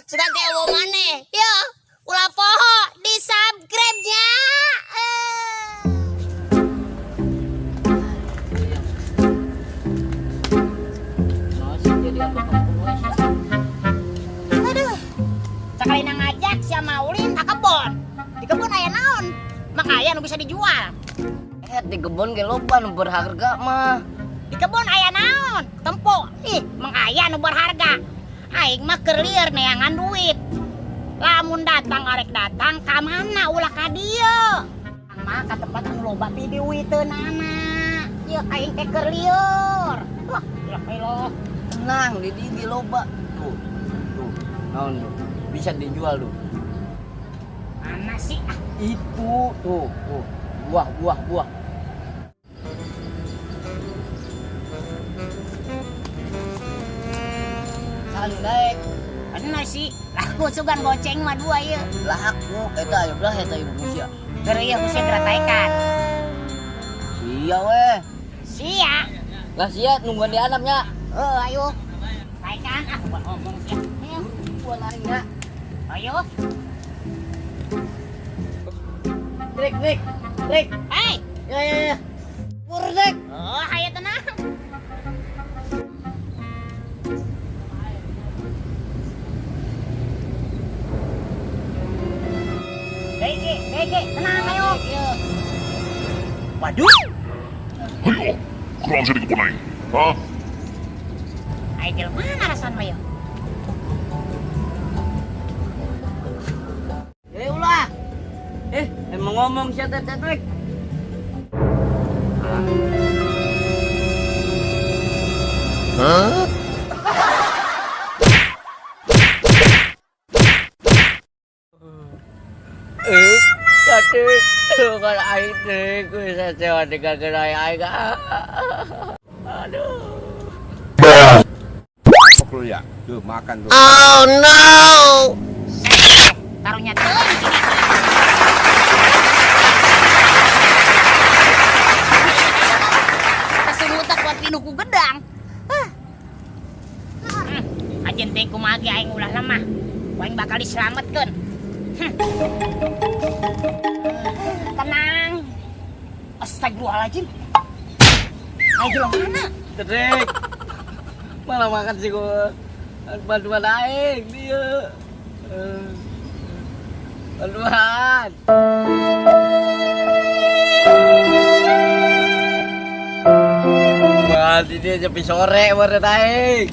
Sudah kayak mau mana? Yo, ulah poho di subscribe-nya. Aduh, sekali nang ngajak si Maulin ke kebon. Di kebon aya naon? Makanya nu bisa dijual. Di kebun ge loba nu berharga mah. Di kebun aya naon? Tempo. Ih, mang aya nu berharga. Aing mah keur lieur neangan duit. Lamun datang arek datang ka mana ulah ka dieu. Mah ka tempat anu loba ti diwiteunana. Ieu aing teh keur lieur. Wah, ilah. Tenang, di loba. Tuh. Naon tuh? Bisa dijual tuh. Mana sih? Itu tuh. Buah. Sandek. Bener sih. Laku sugan goceng mah dua ieu. Laku eta aya belah eta ibu sia. Keur ieu kusia gerataekan. Sia weh. Sia. Lah sia nungguan di anaknya. Ayo. Taekan ah buat ngomong sia. Ayo. Buat larinya. Ayo. Trik. Hei. Ya. Purdek. Oh, ayo tenang. Gege, tenang ayo. Waduh. Ayo, kurang sedikit kebun aing. Hah? Ayo jelema mana rasan mah yo? Ulah. Emang ngomong siapa trik. Hah? Catik, bukan aing trik, bisa sewa dengan gerai aing. Aduh. Lu ya, tuh makan tuh. Oh no. Taruhnya teuing sini. Kasumutak buat pinuh ku gedang. Ajen teh kumaha ge aing ulah lemah. Aing bakal dislametkeun. Tenang. Astagfirullahaladzim. Ayo jelema mana? Trik. Malah makan sih gua. Bantuan aing dia. Bantuan. Wah, ini sampai sore baru aing.